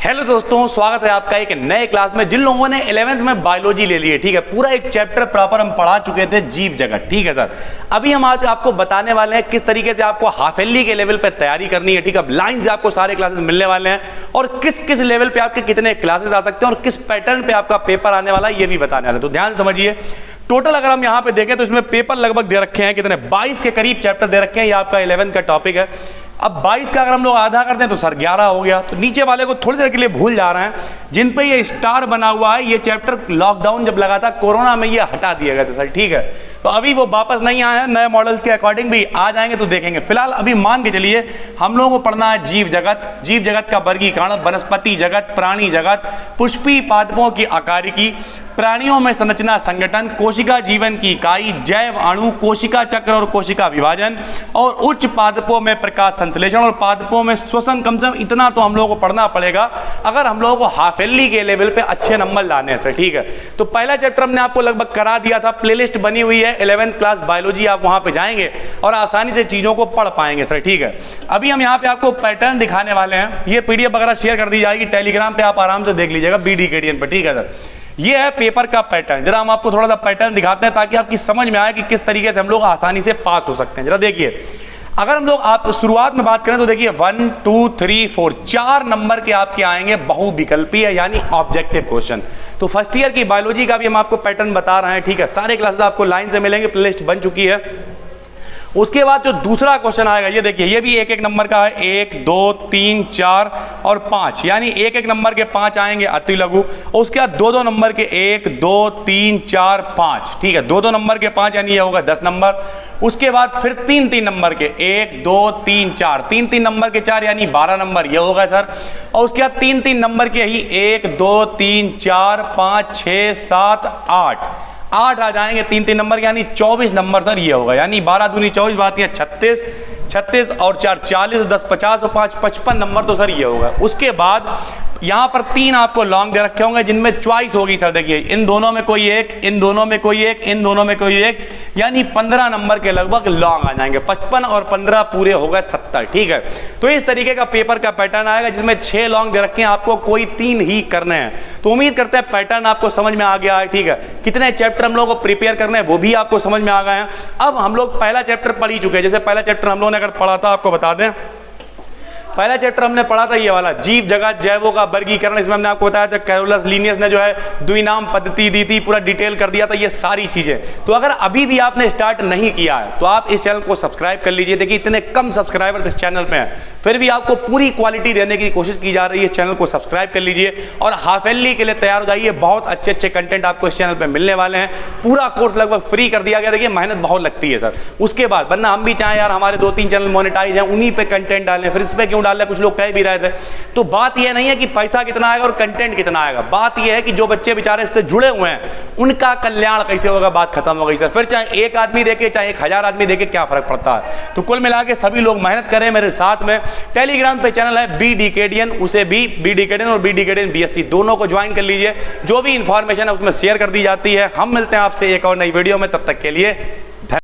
Hello दोस्तों, स्वागत है आपका एक नए क्लास में। जिन लोगों ने 11th में बायोलॉजी ले ली है, ठीक है, पूरा एक चैप्टर प्रॉपर हम पढ़ा चुके थे, जीव जगत, ठीक है सर। अभी हम आज आपको बताने वाले हैं किस तरीके से आपको हाफ एली के लेवल पे तैयारी करनी है, ठीक है। लाइन से आपको सारे क्लासेस मिलने वाले हैं और किस किस लेवल पे आपके कितने क्लासेस आ सकते हैं और किस पैटर्न पे आपका पेपर आने वाला है, ये भी बताने वाले हैं। तो ध्यान समझिए, टोटल अगर हम यहाँ पे देखें तो इसमें पेपर लगभग दे रखे हैं कितने, 22 के करीब चैप्टर दे रखे हैं। ये आपका 11th का टॉपिक है। अब 22 का अगर हम लोग आधा करते हैं तो सर 11 हो गया। तो नीचे वाले को थोड़ी देर के लिए भूल जा रहे हैं, जिन पे ये स्टार बना हुआ है, ये चैप्टर लॉकडाउन जब लगा था कोरोना में ये हटा दिया गया था सर, ठीक है। तो अभी वो वापस नहीं आया है, नए मॉडल्स के अकॉर्डिंग भी आ जाएंगे तो देखेंगे। फिलहाल अभी मान के चलिए हम लोगों को पढ़ना है जीव जगत। जीव जगत का वर्गीकरण, वनस्पति जगत, प्राणी जगत, पुष्पी पादपों की आकारिकी, प्राणियों में संरचना संगठन, कोशिका जीवन की इकाई, जैव अणु, कोशिका चक्र और कोशिका विभाजन, और उच्च पादपों में प्रकाश संश्लेषण और पादपों में श्वसन। कम से कम इतना तो हम लोगों को पढ़ना पड़ेगा अगर हम लोगों को हाफ एली के लेवल पे अच्छे नंबर लाने हैं सर, ठीक है। तो पहला चैप्टर हमने आपको लगभग करा दिया था, प्लेलिस्ट बनी हुई है 11th क्लास बायोलॉजी, आप वहां पे जाएंगे और आसानी से चीजों को पढ़ पाएंगे सर, ठीक है। अभी हम यहाँ पे आपको पैटर्न दिखाने वाले हैं। ये पीडीएफ वगैरह शेयर कर दी जाएगी टेलीग्राम पे, आप आराम से देख लीजिएगा BDKDN पर, ठीक है सर। ये है पेपर का पैटर्न। जरा हम आपको थोड़ा सा पैटर्न दिखाते हैं ताकि आपकी समझ में आए कि किस तरीके से हम लोग आसानी से पास हो सकते हैं। जरा देखिए, अगर हम लोग आप शुरुआत में बात करें तो देखिए 1 2 3 4 4 नंबर के आपके आएंगे बहुविकल्पी है, यानी ऑब्जेक्टिव क्वेश्चन। तो फर्स्ट ईयर की बायोलॉजी का भी हम आपको पैटर्न बता रहे हैं, ठीक है। सारे क्लासेस आपको लाइन से मिलेंगे, प्लेलिस्ट बन चुकी है। उसके बाद जो दूसरा क्वेश्चन आएगा, ये देखिए, ये भी एक एक नंबर का है, 1 2 3 4 और 5, यानी एक एक नंबर के 5 आएंगे अति लघु। उसके बाद 2 2 नंबर के 1 2 3 4 5, ठीक है, 2 2 नंबर के 5, यानी ये होगा 10 नंबर। उसके बाद फिर 3 3 नंबर के 1 2 3 4, 3 3 नंबर के 4, यानी 12 नंबर, ये होगा सर। और उसके बाद 3 3 नंबर के ही 1 2 3 4 5 6 7 8 आ जाएंगे 3 3 नंबर, यानी 24 नंबर सर, ये होगा। यानी 12 दूनी 24 बात है 36 36 और 4 40, 10 50 और 5 55 नंबर, तो सर ये होगा। उसके बाद यहाँ पर 3 आपको लॉन्ग दे रखे होंगे जिनमें चॉइस होगी सर। देखिए, इन दोनों में कोई एक, इन दोनों में कोई एक, इन दोनों में कोई एक, यानी 15 नंबर के लगभग लॉन्ग आ जाएंगे। 55 और 15 पूरे हो गए 70, ठीक है। तो इस तरीके का पेपर का पैटर्न आएगा जिसमें 6 लॉन्ग दे रखे हैं, आपको कोई 3 ही करने हैं। तो उम्मीद करते हैं पैटर्न आपको समझ में आ गया है, ठीक है। कितने चैप्टर हम लोग को प्रिपेयर करने हैं वो भी आपको समझ में आ गए हैं। अब हम लोग पहला चैप्टर पढ़ ही चुके हैं। जैसे पहला चैप्टर हम लोगों ने अगर पढ़ा था, आपको बता दें, पहला चैप्टर हमने पढ़ा था ये वाला, जीव जगत जैवों का वर्गीकरण। इसमें हमने आपको बताया था कैरोलस लिनियस ने जो है द्विनाम पद्धति दी थी, पूरा डिटेल कर दिया था ये सारी चीजें। तो अगर अभी भी आपने स्टार्ट नहीं किया है तो आप इस चैनल को सब्सक्राइब कर लीजिए। देखिए, इतने कम सब्सक्राइबर्स इस चैनल पे हैं, फिर भी आपको पूरी क्वालिटी देने की कोशिश की जा रही है। इस चैनल को सब्सक्राइब कर लीजिए और हाफ एली के लिए तैयार हो जाइए। बहुत अच्छे अच्छे कंटेंट आपको इस चैनल पर मिलने वाले हैं। पूरा कोर्स लगभग फ्री कर दिया गया। देखिए, मेहनत बहुत लगती है सर। उसके बाद वरना हम भी चाहें यार हमारे 2-3 चैनल मोनेटाइज हैं, उन्हीं पे कंटेंट डालें, फिर इस पे क्यों डालें, कुछ लोग कह भी रहे थे। तो बात यह नहीं है कि पैसा कितना आएगा और कंटेंट कितना आएगा, बात यह है कि जो बच्चे बेचारे इससे जुड़े हुए हैं उनका कल्याण कैसे होगा, बात खत्म हो गई सर। फिर चाहे एक आदमी देखे चाहे 1000 आदमी देखे, क्या फर्क पड़ता है। तो कुल मिला के सभी लोग मेहनत करें मेरे साथ में। टेलीग्राम पे चैनल है BDKDN, उसे भी BDKDN और BDKDN BSc दोनों को ज्वाइन कर लीजिए। जो भी इंफॉर्मेशन है उसमें शेयर कर दी जाती है। हम मिलते हैं आपसे एक और नई वीडियो में, तब तक के लिए धन्यवाद।